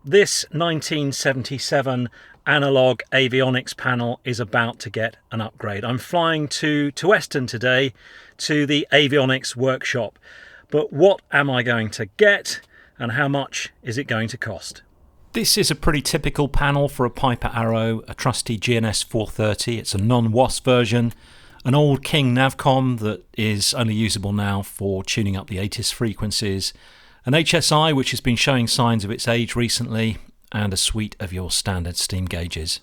This 1977 analog Avionics panel is about to get an upgrade. I'm flying to Turweston today to the Avionics workshop. But what am I going to get and how much is it going to cost? This is a pretty typical panel for a Piper Arrow, a trusty GNS 430. It's a non-WASP version, an old King Navcom that is only usable now for tuning up the ATIS frequencies, an HSI which has been showing signs of its age recently, and a suite of your standard steam gauges.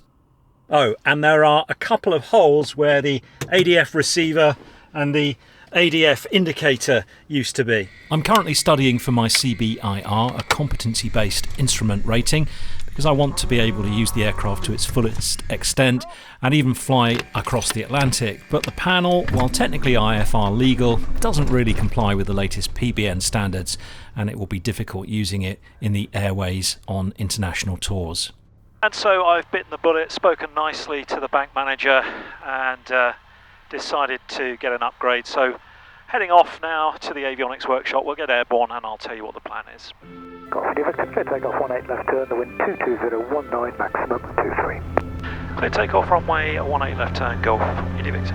Oh, and there are a couple of holes where the ADF receiver and the ADF indicator used to be. I'm currently studying for my CBIR, a competency-based instrument rating, because I want to be able to use the aircraft to its fullest extent and even fly across the Atlantic. But the panel, while technically IFR legal, doesn't really comply with the latest PBN standards, and it will be difficult using it in the airways on international tours. And so I've bitten the bullet, spoken nicely to the bank manager, and decided to get an upgrade. So heading off now to the Avionics workshop. We'll get airborne and I'll tell you what the plan is. Clear takeoff 18 left turn, the wind 22019, maximum 23. Clear takeoff runway 18 left turn, Golf, India Victor.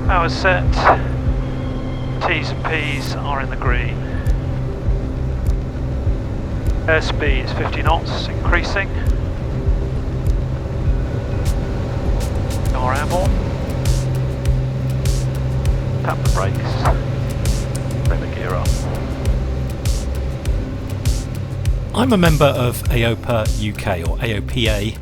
Power set, T's and P's are in the green. Airspeed is 50 knots, increasing. Car airborne. Tap the brakes. Bring the gear up. I'm a member of AOPA UK, or AOPA,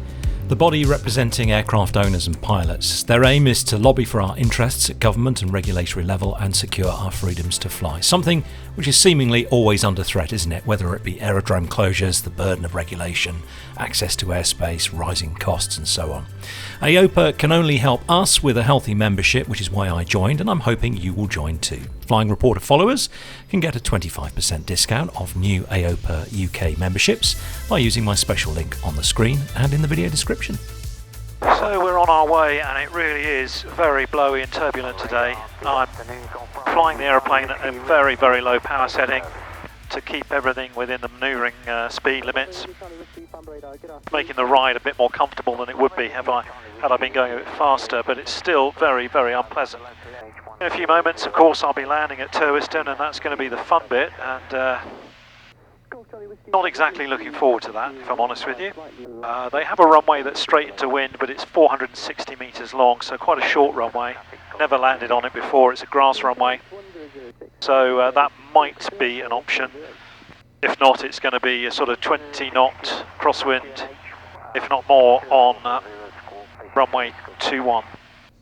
the body representing aircraft owners and pilots. Their aim is to lobby for our interests at government and regulatory level and secure our freedoms to fly. Something which is seemingly always under threat, isn't it? Whether it be aerodrome closures, the burden of regulation, access to airspace, rising costs and so on. AOPA can only help us with a healthy membership, which is why I joined, and I'm hoping you will join too. Flying Reporter followers can get a 25% discount off new AOPA UK memberships by using my special link on the screen and in the video description. So we're on our way, and it really is very blowy and turbulent today. I'm flying the aeroplane at a very, very low power setting to keep everything within the manoeuvring speed limits, making the ride a bit more comfortable than it would be had I been going a bit faster, but it's still very, very unpleasant. In a few moments, of course, I'll be landing at Turweston, and that's going to be the fun bit, and not exactly looking forward to that, if I'm honest with you. They have a runway that's straight into wind, but it's 460 metres long, so quite a short runway. Never landed on it before. It's a grass runway, so that might be an option. If not, it's going to be a sort of 20-knot crosswind, if not more, on runway 21.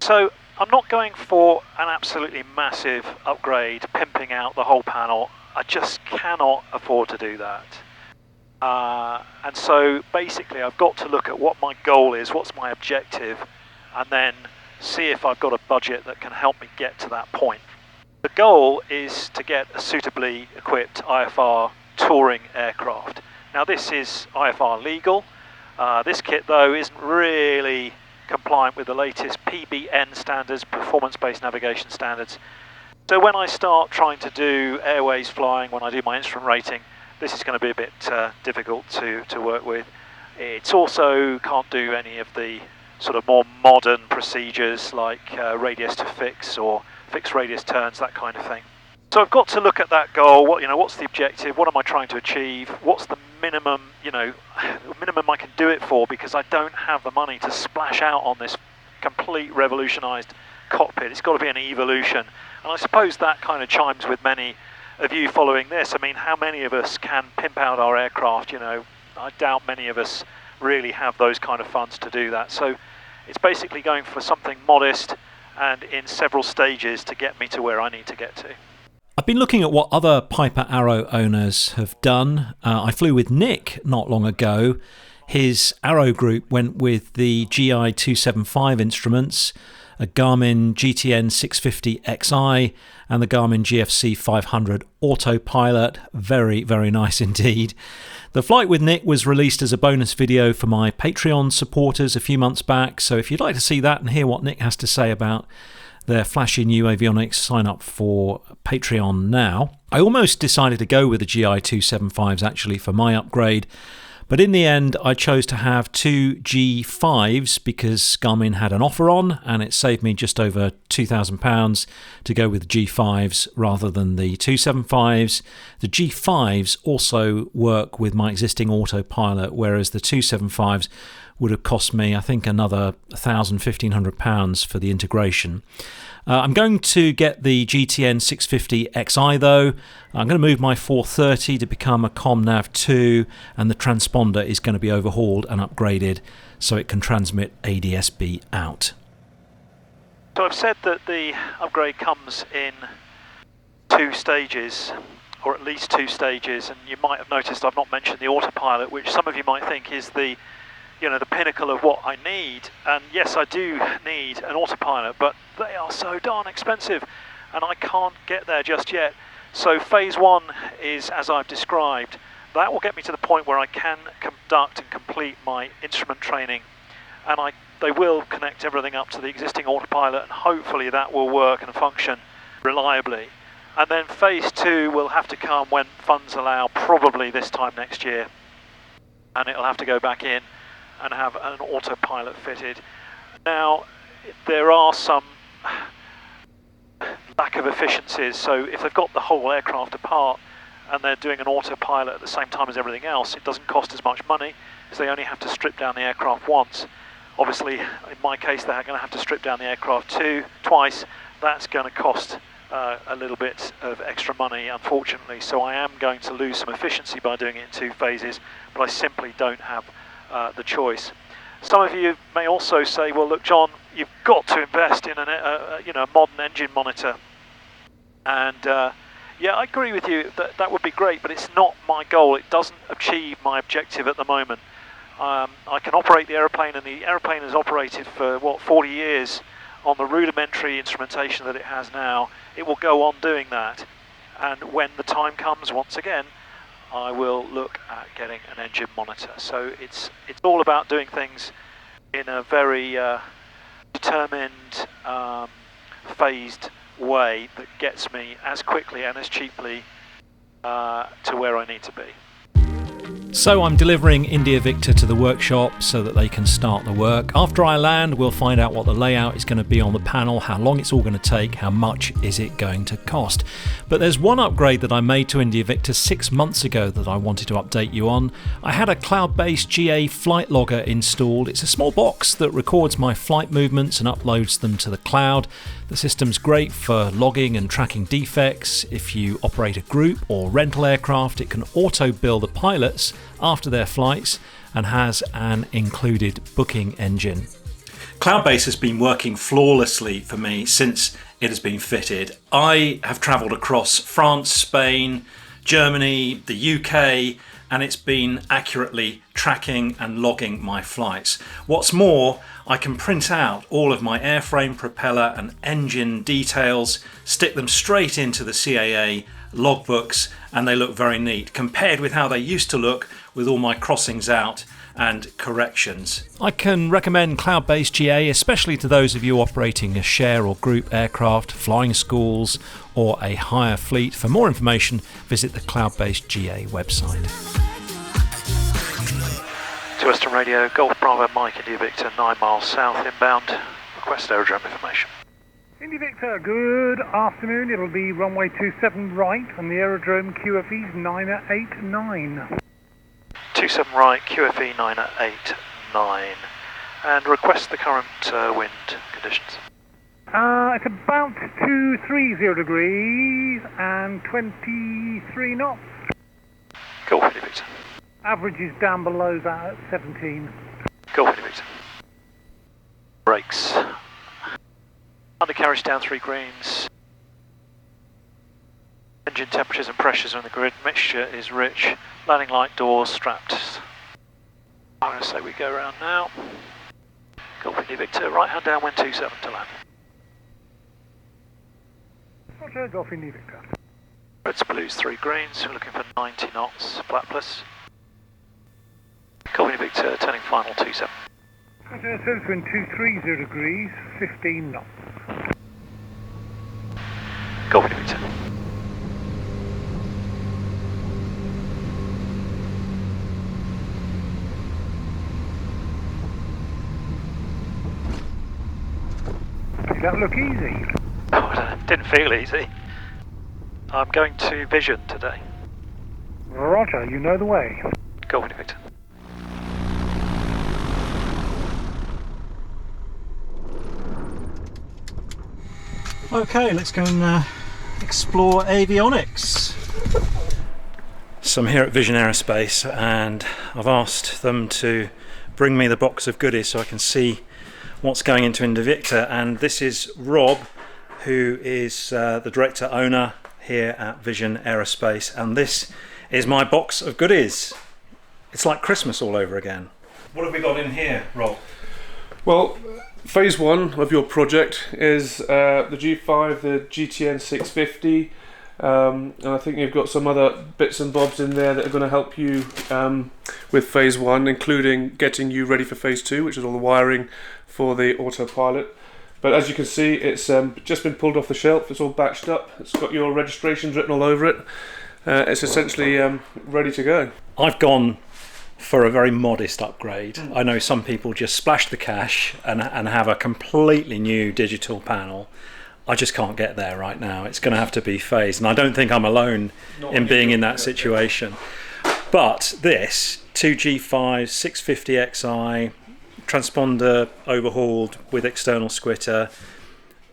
So I'm not going for an absolutely massive upgrade, pimping out the whole panel. I just cannot afford to do that. And so basically I've got to look at what my goal is, what's my objective, and then see if I've got a budget that can help me get to that point. The goal is to get a suitably equipped IFR touring aircraft. Now this is IFR legal. This kit though isn't really compliant with the latest PBN standards, performance-based navigation standards. So when I start trying to do airways flying, when I do my instrument rating, this is going to be a bit difficult to work with. It's also can't do any of the sort of more modern procedures like radius to fix or fixed radius turns, that kind of thing. So I've got to look at that goal. What's the objective? What am I trying to achieve? What's the minimum, minimum I can do it for? Because I don't have the money to splash out on this complete revolutionised cockpit. It's got to be an evolution. And I suppose that kind of chimes with many of you following this. I mean, how many of us can pimp out our aircraft? I doubt many of us really have those kind of funds to do that. So it's basically going for something modest and in several stages to get me to where I need to get to. I've been looking at what other Piper Arrow owners have done. I flew with Nick not long ago. His Arrow group went with the GI 275 instruments, a Garmin GTN 650XI and the Garmin GFC 500 Autopilot. Very, very nice indeed. The flight with Nick was released as a bonus video for my Patreon supporters a few months back, so if you'd like to see that and hear what Nick has to say about their flashy new Avionics. Sign up for Patreon now. I almost decided to go with the GI 275s actually for my upgrade, but in the end I chose to have two G5s because Garmin had an offer on, and it saved me just over £2,000 to go with the G5s rather than the 275s. The G5s also work with my existing autopilot, whereas the 275s would have cost me, I think, another £1,500 for the integration. I'm going to get the GTN 650 XI though. I'm going to move my 430 to become a ComNav 2, and the transponder is going to be overhauled and upgraded so it can transmit ADS-B out. So I've said that the upgrade comes in 2 stages, or at least 2 stages, and you might have noticed I've not mentioned the autopilot, which some of you might think is the pinnacle of what I need. And yes, I do need an autopilot, but they are so darn expensive and I can't get there just yet. So phase 1 is as I've described. That will get me to the point where I can conduct and complete my instrument training, and they will connect everything up to the existing autopilot, and hopefully that will work and function reliably. And then phase 2 will have to come when funds allow, probably this time next year, and it'll have to go back in and have an autopilot fitted. Now, there are some lack of efficiencies, so if they've got the whole aircraft apart and they're doing an autopilot at the same time as everything else, it doesn't cost as much money, because they only have to strip down the aircraft once. Obviously, in my case, they're going to have to strip down the aircraft twice. That's going to cost a little bit of extra money, unfortunately, so I am going to lose some efficiency by doing it in 2 phases, but I simply don't have the choice. Some of you may also say, well look John, you've got to invest in a modern engine monitor, and yeah, I agree with you that would be great, but it's not my goal. It doesn't achieve my objective at the moment. I can operate the aeroplane, and the aeroplane has operated for 40 years on the rudimentary instrumentation that it has now. It will go on doing that, and when the time comes, once again, I will look at getting an engine monitor. So it's all about doing things in a very determined, phased way that gets me as quickly and as cheaply to where I need to be. So I'm delivering India Victor to the workshop so that they can start the work. After I land, we'll find out what the layout is going to be on the panel, how long it's all going to take, how much is it going to cost. But there's one upgrade that I made to India Victor 6 months ago that I wanted to update you on. I had a CloudbaseGA flight logger installed. It's a small box that records my flight movements and uploads them to the cloud. The system's great for logging and tracking defects. If you operate a group or rental aircraft, it can auto-bill the pilots after their flights and has an included booking engine. Cloudbase has been working flawlessly for me since it has been fitted. I have travelled across France, Spain, Germany, the UK, and it's been accurately tracking and logging my flights. What's more, I can print out all of my airframe, propeller and engine details, stick them straight into the CAA logbooks, and they look very neat compared with how they used to look with all my crossings out and corrections. I can recommend CloudbaseGA, especially to those of you operating a share or group aircraft, flying schools or a hire fleet. For more information, visit the CloudbaseGA website. Turweston Radio, Golf Bravo Mike, India Victor, 9 miles south inbound. Request aerodrome information. India Victor, good afternoon. It'll be runway 27 right on the aerodrome QFE 989. 27 right, QFE 989. And request the current wind conditions. It's about 230 degrees and 23 knots. Golf India Victor. Average is down below that at 17. Golf India Victor. Brakes. Undercarriage down 3 greens. Engine temperatures and pressures on the grid. Mixture is rich. Landing light doors strapped. I'm going to say we go around now. Golf India Victor. Right hand down, wind 27 to land. Roger, Golf India Victor. Reds, blues, 3 greens. We're looking for 90 knots. Flat plus. Golf India Victor turning final 27. Roger, service wind 230 degrees, 15 knots. Golf Victor. Did that look easy? Oh, it didn't feel easy. I'm going to Vision today. Roger, you know the way. Golf Victor. Okay, let's go and explore Avionics. So I'm here at Vision Aerospace and I've asked them to bring me the box of goodies so I can see what's going into Invicta, and this is Rob, who is the director owner here at Vision Aerospace, and this is my box of goodies. It's like Christmas all over again. What have we got in here, Rob? Well, phase one of your project is the G5, the GTN 650, and I think you've got some other bits and bobs in there that are going to help you with phase one, including getting you ready for phase two, which is all the wiring for the autopilot. But as you can see, it's just been pulled off the shelf. It's all batched up. It's got your registrations written all over it. It's essentially ready to go. I've gone for a very modest upgrade. I know some people just splash the cash and have a completely new digital panel. I just can't get there right now. It's going to have to be phased, and I don't think I'm alone in being in that situation. But this 2G5 650xi transponder overhauled with external squitter,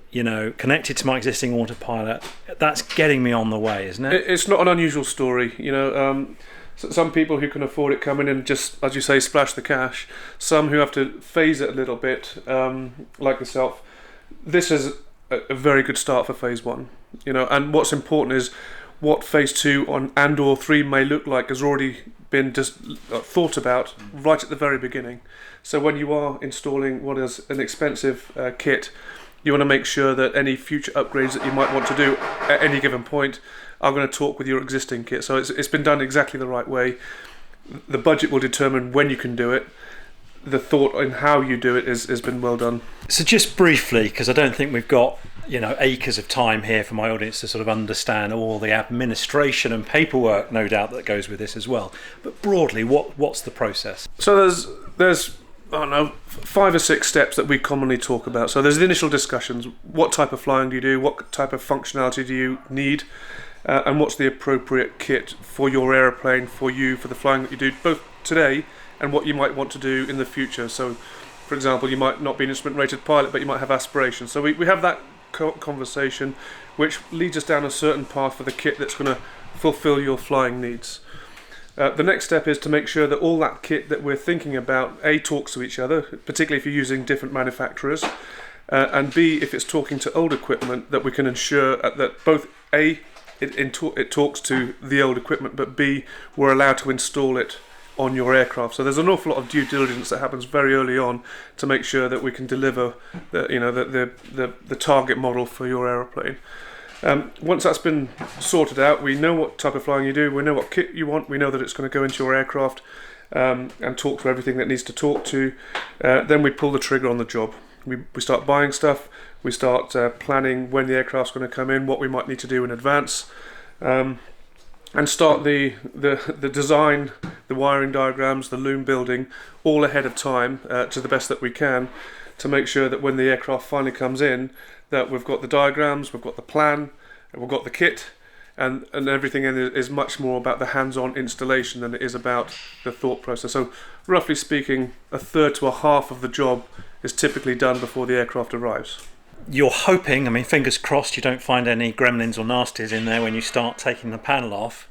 you know, connected to my existing autopilot, that's getting me on the way, isn't it? It's not an unusual story, you know. Some people who can afford it come in and just, as you say, splash the cash. Some who have to phase it a little bit, like yourself. This is a very good start for phase one, you know. And what's important is what phase two and or three may look like has already been just thought about right at the very beginning. So when you are installing what is an expensive kit, you want to make sure that any future upgrades that you might want to do at any given point are going to talk with your existing kit. So it's been done exactly the right way. The budget will determine when you can do it. The thought in how you do it has been well done. So just briefly, because I don't think we've got, you know, acres of time here for my audience to sort of understand all the administration and paperwork, no doubt, that goes with this as well. But broadly, what's the process? So there's I don't know, 5 or 6 steps that we commonly talk about. So there's the initial discussions. What type of flying do you do? What type of functionality do you need? And what's the appropriate kit for your aeroplane, for you, for the flying that you do, both today and what you might want to do in the future. So, for example, you might not be an instrument-rated pilot, but you might have aspirations. So we have that conversation, which leads us down a certain path for the kit that's going to fulfill your flying needs. The next step is to make sure that all that kit that we're thinking about, A, talks to each other, particularly if you're using different manufacturers, and B, if it's talking to old equipment, that we can ensure that both A, it talks to the old equipment, but B, we're allowed to install it on your aircraft. So there's an awful lot of due diligence that happens very early on to make sure that we can deliver the target model for your aeroplane. Once that's been sorted out, we know what type of flying you do, we know what kit you want, we know that it's going to go into your aircraft and talk to everything that needs to talk to. Then we pull the trigger on the job. We start buying stuff, we start planning when the aircraft's going to come in, what we might need to do in advance, and start the design, the wiring diagrams, the loom building, all ahead of time to the best that we can, to make sure that when the aircraft finally comes in, that we've got the diagrams, we've got the plan, and we've got the kit, and everything in it is much more about the hands-on installation than it is about the thought process. So roughly speaking, a third to a half of the job is typically done before the aircraft arrives. You're hoping, I mean, fingers crossed, you don't find any gremlins or nasties in there when you start taking the panel off.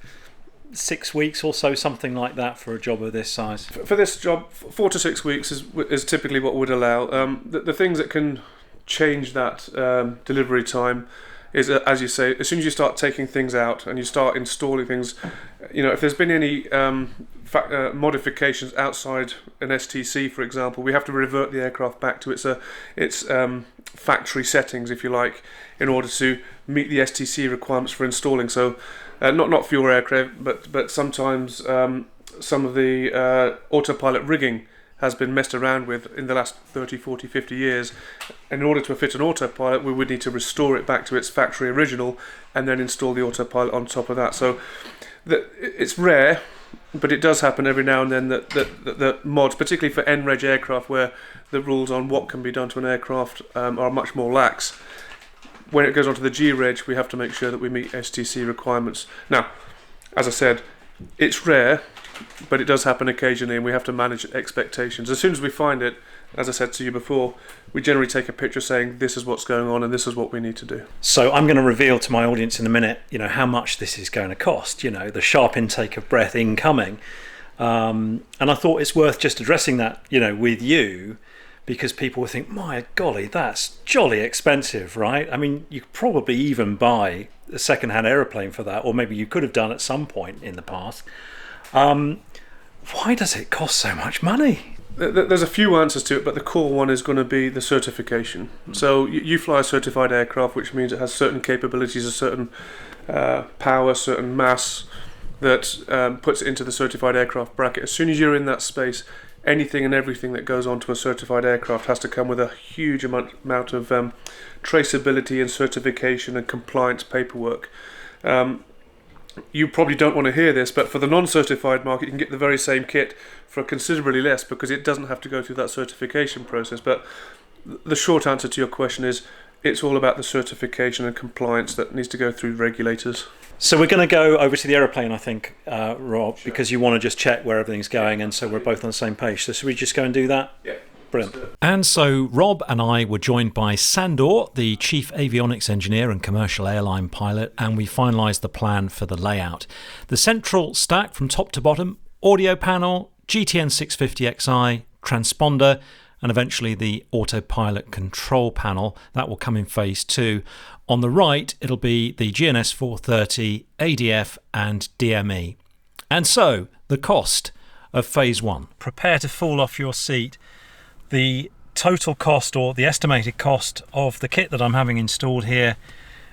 6 weeks or so, something like that, for a job of this size? For this job, 4 to 6 weeks is typically what would allow. The things that can change that delivery time is, as you say, as soon as you start taking things out and you start installing things, you know, if there's been any modifications outside an STC, for example, we have to revert the aircraft back to its factory settings, if you like, in order to meet the STC requirements for installing. So not for your aircraft, but sometimes some of the autopilot rigging has been messed around with in the last 30, 40, 50 years. In order to fit an autopilot, we would need to restore it back to its factory original and then install the autopilot on top of that. So it's rare, but it does happen every now and then that mods, particularly for N-Reg aircraft, where the rules on what can be done to an aircraft are much more lax. When it goes onto the G-Reg, we have to make sure that we meet STC requirements. Now, as I said, it's rare, but it does happen occasionally, and we have to manage expectations. As soon as we find it, as I said to you before, we generally take a picture saying this is what's going on and this is what we need to do. So I'm going to reveal to my audience in a minute, how much this is going to cost, the sharp intake of breath incoming. And I thought it's worth just addressing that, with you, because people will think, my golly, that's jolly expensive, right? I mean, you could probably even buy a second-hand aeroplane for that, or maybe you could have done at some point in the past. Why does it cost so much money? There's a few answers to it, but the core one is going to be the certification. So you fly a certified aircraft, which means it has certain capabilities, a certain power, certain mass that puts it into the certified aircraft bracket. As soon as you're in that space, anything and everything that goes onto a certified aircraft has to come with a huge amount of traceability and certification and compliance paperwork. You probably don't want to hear this, but for the non-certified market, you can get the very same kit for considerably less because it doesn't have to go through that certification process. But the short answer to your question is it's all about the certification and compliance that needs to go through regulators. So we're going to go over to the aeroplane, I think, Rob, sure, because you want to just check where everything's going, and so we're both on the same page. So should we just go and do that? Yeah. Brilliant. And so Rob and I were joined by Sandor, the Chief Avionics Engineer and Commercial Airline Pilot, and we finalised the plan for the layout. The central stack from top to bottom, audio panel, GTN 650XI, transponder, and eventually the autopilot control panel. That will come in phase 2. On the right, it'll be the GNS 430, ADF and DME. And so, the cost of phase 1. Prepare to fall off your seat. The total cost, or the estimated cost of the kit that I'm having installed here,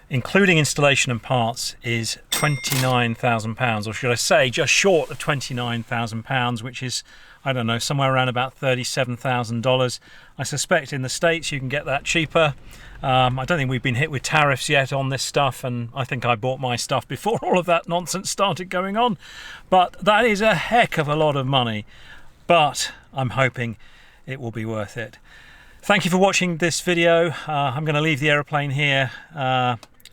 including installation and parts, is £29,000, or should I say just short of £29,000, which is, I don't know, somewhere around about $37,000. I suspect in the States you can get that cheaper. I don't think we've been hit with tariffs yet on this stuff, and I think I bought my stuff before all of that nonsense started going on. But that is a heck of a lot of money, but I'm hoping it will be worth it. Thank you for watching this video. I'm going to leave the aeroplane here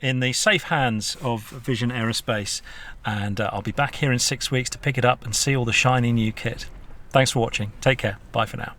in the safe hands of Vision Aerospace, and I'll be back here in 6 weeks to pick it up and see all the shiny new kit. Thanks for watching. Take care. Bye for now.